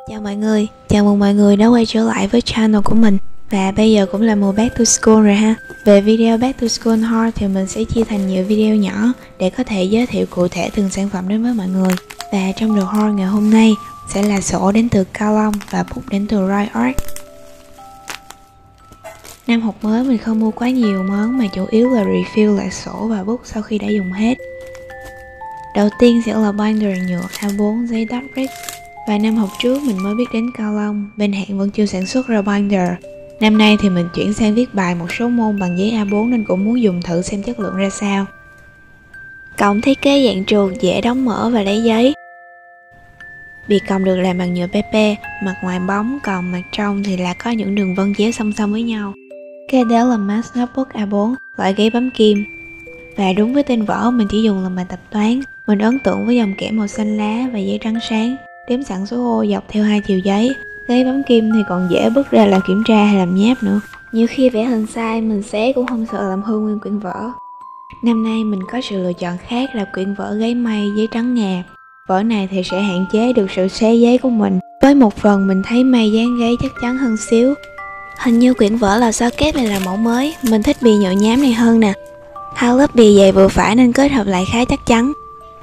Chào mừng mọi người đã quay trở lại với channel của mình. Và bây giờ cũng là mùa Back to School rồi ha. Về video Back to School haul thì mình sẽ chia thành nhiều video nhỏ để có thể giới thiệu cụ thể từng sản phẩm đến với mọi người. Và trong lượt haul ngày hôm nay sẽ là sổ đến từ Cao Long và bút đến từ Roy Art. Năm học mới mình không mua quá nhiều món mà chủ yếu là refill lại sổ và bút sau khi đã dùng hết. Đầu tiên sẽ là binder nhựa A4 giấy Dutch Red. Vài năm học trước mình mới biết đến Cao Long, bên hãng vẫn chưa sản xuất ra binder. Năm nay thì mình chuyển sang viết bài một số môn bằng giấy A4 nên cũng muốn dùng thử xem chất lượng ra sao. Cổng thiết kế dạng trượt dễ đóng mở và lấy giấy. Bìa còng được làm bằng nhựa PP, mặt ngoài bóng còn mặt trong thì là có những đường vân chéo song song với nhau. Kế đó là Math Notebook A4, loại giấy bấm kim. Và đúng với tên vở mình chỉ dùng làm bài tập toán. Mình ấn tượng với dòng kẻ màu xanh lá và giấy trắng sáng, đếm sẵn số ô dọc theo hai chiều giấy. Giấy bấm kim thì còn dễ bước ra làm kiểm tra hay làm nháp nữa. Nhiều khi vẽ hình sai mình xé cũng không sợ làm hư nguyên quyển vở. Năm nay mình có sự lựa chọn khác là quyển vở giấy may giấy trắng ngà. Vở này thì sẽ hạn chế được sự xé giấy của mình. Với một phần mình thấy may dán giấy chắc chắn hơn xíu. Hình như quyển vở là sao kép này là mẫu mới. Mình thích bìa nhựa nhám này hơn nè. Hai lớp bìa dày vừa phải nên kết hợp lại khá chắc chắn.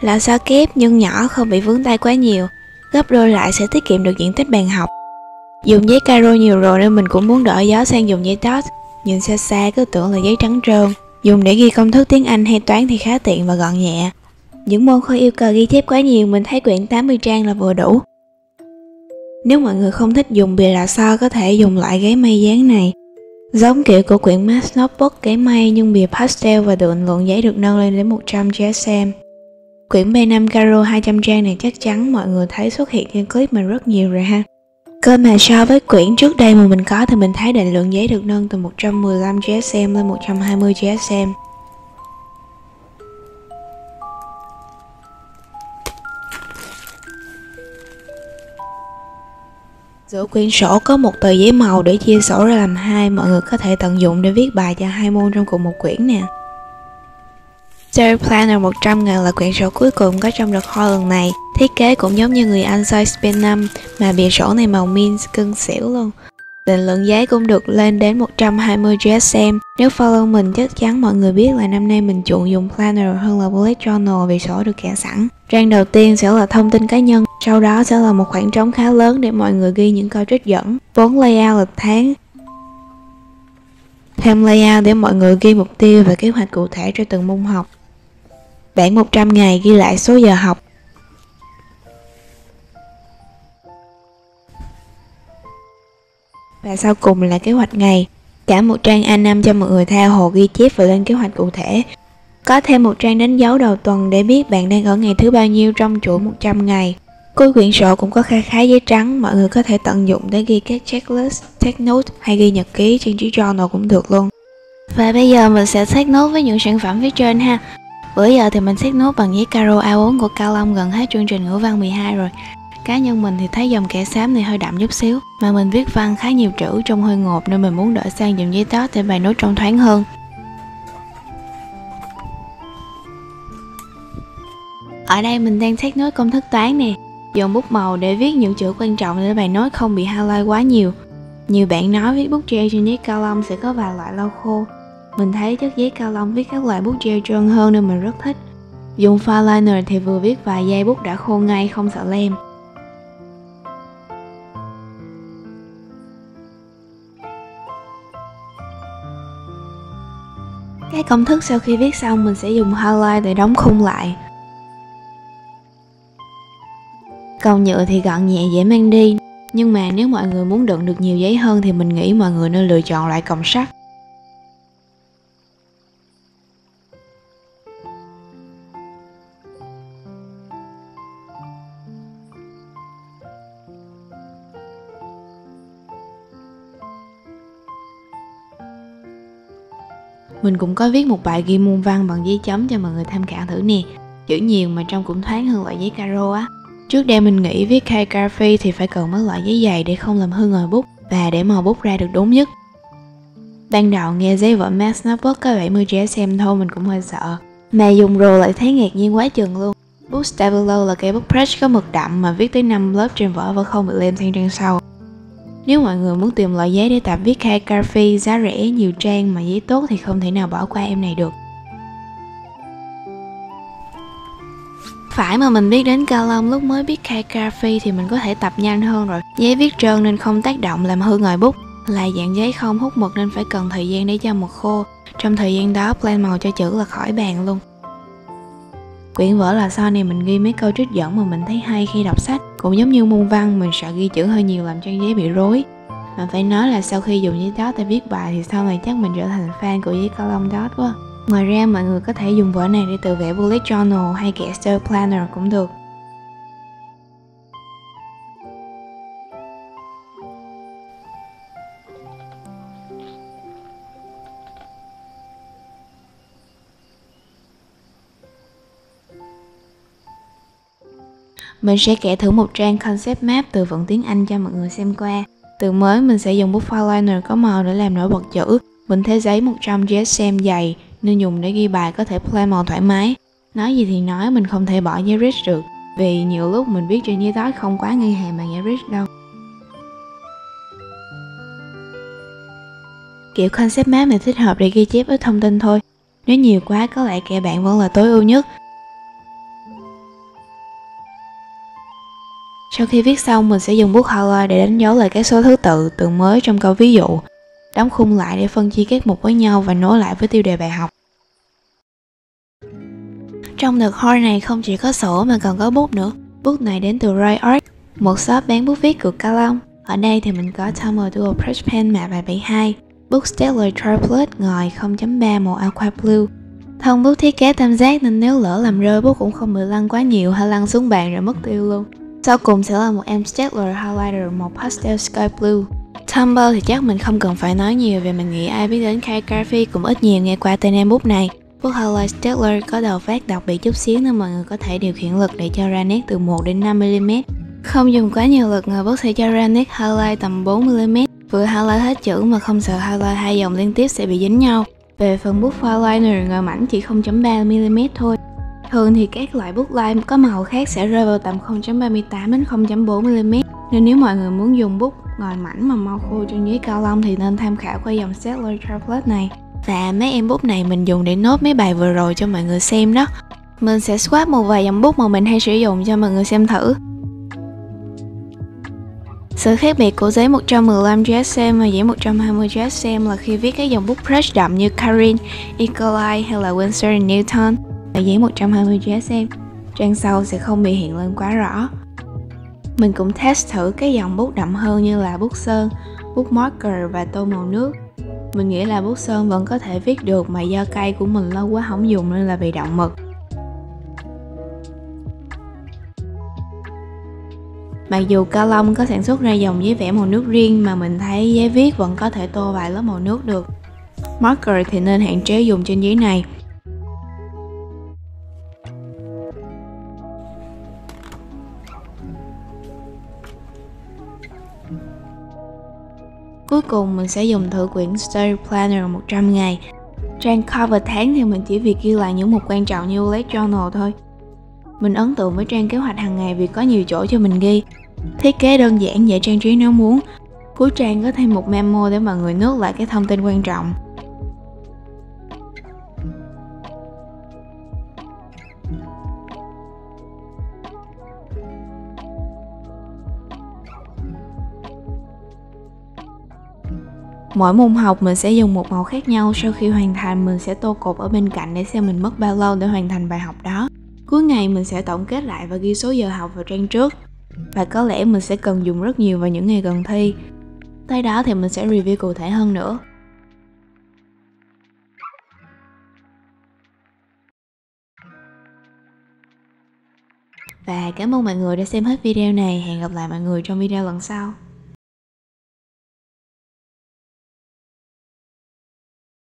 Là sao kép nhưng nhỏ, không bị vướng tay quá nhiều. Gấp đôi lại sẽ tiết kiệm được diện tích bàn học. Dùng giấy caro nhiều rồi nên mình cũng muốn đổi gió sang dùng giấy dot. Nhìn xa xa cứ tưởng là giấy trắng trơn. Dùng để ghi công thức tiếng Anh hay toán thì khá tiện và gọn nhẹ. Những môn không yêu cầu ghi chép quá nhiều, mình thấy quyển 80 trang là vừa đủ. Nếu mọi người không thích dùng bìa lò xo có thể dùng loại giấy may dán này. Giống kiểu của quyển Math Notebook giấy may nhưng bìa pastel và định lượng giấy được nâng lên đến 100 GSM. Quyển B5 Caro 200 trang này chắc chắn mọi người thấy xuất hiện trên clip mình rất nhiều rồi ha. Cơ mà so với quyển trước đây mà mình có thì mình thấy định lượng giấy được nâng từ 115 GSM lên 120 GSM. Giữa quyển sổ có một tờ giấy màu để chia sổ ra làm hai, mọi người có thể tận dụng để viết bài cho hai môn trong cùng một quyển nè. Cherry Planner 100.000 là quyển sổ cuối cùng có trong đợt haul lần này. Thiết kế cũng giống như người Anh size Pen 5 mà bìa sổ này màu mint cưng xỉu luôn. Định lượng giấy cũng được lên đến 120 GSM. Nếu follow mình chắc chắn mọi người biết là năm nay mình chuộng dùng planner hơn là bullet journal vì sổ được kẻ sẵn. Trang đầu tiên sẽ là thông tin cá nhân, sau đó sẽ là một khoảng trống khá lớn để mọi người ghi những câu trích dẫn, 4 layout lịch tháng, thêm layout để mọi người ghi mục tiêu và kế hoạch cụ thể cho từng môn học. Bảng 100 ngày ghi lại số giờ học. Và sau cùng là kế hoạch ngày. Cả một trang A5 cho mọi người tha hồ ghi chép và lên kế hoạch cụ thể. Có thêm một trang đánh dấu đầu tuần để biết bạn đang ở ngày thứ bao nhiêu trong chuỗi 100 ngày. Cuối quyển sổ cũng có khá giấy trắng, mọi người có thể tận dụng để ghi các checklist, take note hay ghi nhật ký trên chiếc journal cũng được luôn. Và bây giờ mình sẽ take note với những sản phẩm phía trên ha. Bữa giờ thì mình take note bằng giấy caro A4 của Cao Long gần hết chương trình ngữ văn 12 rồi. Cá nhân mình thì thấy dòng kẻ xám này hơi đậm chút xíu, mà mình viết văn khá nhiều chữ trông hơi ngộp nên mình muốn đổi sang dùng giấy dot để bài nốt trông thoáng hơn. Ở đây mình đang take note công thức toán nè, dùng bút màu để viết những chữ quan trọng để bài nốt không bị highlight quá nhiều. Nhiều bạn nói viết bút gel trên giấy Cao Long sẽ có vài loại lau khô. Mình thấy chất giấy Cao Long viết các loại bút gel trơn hơn nên mình rất thích. Dùng fine liner thì vừa viết vài giây bút đã khô ngay, không sợ lem. Cái công thức sau khi viết xong mình sẽ dùng highlight để đóng khung lại. Còng nhựa thì gọn nhẹ dễ mang đi, nhưng mà nếu mọi người muốn đựng được nhiều giấy hơn thì mình nghĩ mọi người nên lựa chọn loại còng sắt. Mình cũng có viết một bài ghi môn văn bằng giấy chấm cho mọi người tham khảo thử nè. Chữ nhiều mà trông cũng thoáng hơn loại giấy caro á. Trước đây mình nghĩ viết calligraphy thì phải cần mấy loại giấy dày để không làm hư ngòi bút và để màu bút ra được đúng nhất. Ban đầu nghe giấy vở Math Notebook có 70 GSM thôi mình cũng hơi sợ, mà dùng rồi lại thấy ngạc nhiên quá chừng luôn. Bút Stabilo là cây bút brush có mực đậm mà viết tới 5 lớp trên vỏ và không bị lem sang trang sau. Nếu mọi người muốn tìm loại giấy để tập viết calligraphy giá rẻ, nhiều trang mà giấy tốt thì không thể nào bỏ qua em này được. Phải mà mình biết đến Calong lúc mới biết calligraphy thì mình có thể tập nhanh hơn rồi. Giấy viết trơn nên không tác động làm hư ngòi bút, là dạng giấy không hút mực nên phải cần thời gian để cho mực khô. Trong thời gian đó plan màu cho chữ là khỏi bàn luôn. Quyển vở là sau này mình ghi mấy câu trích dẫn mà mình thấy hay khi đọc sách. Cũng giống như môn văn, mình sợ ghi chữ hơi nhiều làm trang giấy bị rối. Mà phải nói là sau khi dùng giấy dot để viết bài thì sau này chắc mình trở thành fan của giấy Calong dot quá. Ngoài ra mọi người có thể dùng vở này để tự vẽ bullet journal hay kẻ star planner cũng được. Mình sẽ kể thử một trang concept map từ vựng tiếng Anh cho mọi người xem qua. Từ mới mình sẽ dùng bút fineliner có màu để làm nổi bật chữ. Mình thế giấy 100 GSM dày nên dùng để ghi bài có thể plan màu thoải mái. Nói gì thì nói, mình không thể bỏ giấy rich được, vì nhiều lúc mình viết trên giấy dot không quá ngân hàng bằng giấy rich đâu. Kiểu concept map này thích hợp để ghi chép ít thông tin thôi. Nếu nhiều quá có lẽ kẻ bạn vẫn là tối ưu nhất. Sau khi viết xong, mình sẽ dùng bút highlight để đánh dấu lại các số thứ tự, từ mới trong câu ví dụ, đóng khung lại để phân chia các mục với nhau và nối lại với tiêu đề bài học. Trong đợt haul này không chỉ có sổ mà còn có bút nữa. Bút này đến từ Roy Art, một shop bán bút viết của Calong. Ở đây thì mình có Tomer Dual Brush Pen mạ bài 72, bút Staedtler Triplet ngòi 0.3 màu aqua blue. Thân bút thiết kế tam giác nên nếu lỡ làm rơi bút cũng không bị lăn quá nhiều hay lăn xuống bàn rồi mất tiêu luôn. Sau cùng sẽ là một em Staedtler Highlighter màu pastel sky blue. Tumblr thì chắc mình không cần phải nói nhiều vì mình nghĩ ai biết đến calligraphy cũng ít nhiều nghe qua tên em bút này. Bút Highlight Staedtler có đầu phát đặc biệt chút xíu nên mọi người có thể điều khiển lực để cho ra nét từ 1 đến 5mm. Không dùng quá nhiều lực, người bút sẽ cho ra nét highlight tầm 4mm. Vừa highlight hết chữ mà không sợ highlight hai dòng liên tiếp sẽ bị dính nhau. Về phần bút fineliner, người mảnh chỉ 0.3mm thôi. Thường thì các loại bút line có màu khác sẽ rơi vào tầm 0.38 đến 0.4mm. Nên nếu mọi người muốn dùng bút ngòi mảnh mà mau khô trên giấy Calong thì nên tham khảo qua dòng Staedtler Triplet này. Và mấy em bút này mình dùng để nốt mấy bài vừa rồi cho mọi người xem đó. Mình sẽ swap một vài dòng bút mà mình hay sử dụng cho mọi người xem thử. Sự khác biệt của giấy 115 GSM và giấy 120 GSM là khi viết các dòng bút brush đậm như Karin, E. coli hay là Winsor & Newton ở giấy 120 GSM, trang sau sẽ không bị hiện lên quá rõ. Mình cũng test thử các dòng bút đậm hơn như là bút sơn, bút marker và tô màu nước. Mình nghĩ là bút sơn vẫn có thể viết được mà do cây của mình lâu quá không dùng nên là bị đọng mực. Mặc dù Calong có sản xuất ra dòng giấy vẽ màu nước riêng mà mình thấy giấy viết vẫn có thể tô vài lớp màu nước được. Marker thì nên hạn chế dùng trên giấy này. Cuối cùng mình sẽ dùng thử quyển Study Planner 100 ngày. Trang cover tháng thì mình chỉ việc ghi lại những mục quan trọng như bullet journal thôi. Mình ấn tượng với trang kế hoạch hàng ngày vì có nhiều chỗ cho mình ghi. Thiết kế đơn giản, dễ trang trí nếu muốn. Cuối trang có thêm một memo để mọi người nốt lại các thông tin quan trọng. Mỗi môn học mình sẽ dùng một màu khác nhau, sau khi hoàn thành mình sẽ tô cột ở bên cạnh để xem mình mất bao lâu để hoàn thành bài học đó. Cuối ngày mình sẽ tổng kết lại và ghi số giờ học vào trang trước. Và có lẽ mình sẽ cần dùng rất nhiều vào những ngày gần thi. Tới đó thì mình sẽ review cụ thể hơn nữa. Và cảm ơn mọi người đã xem hết video này. Hẹn gặp lại mọi người trong video lần sau.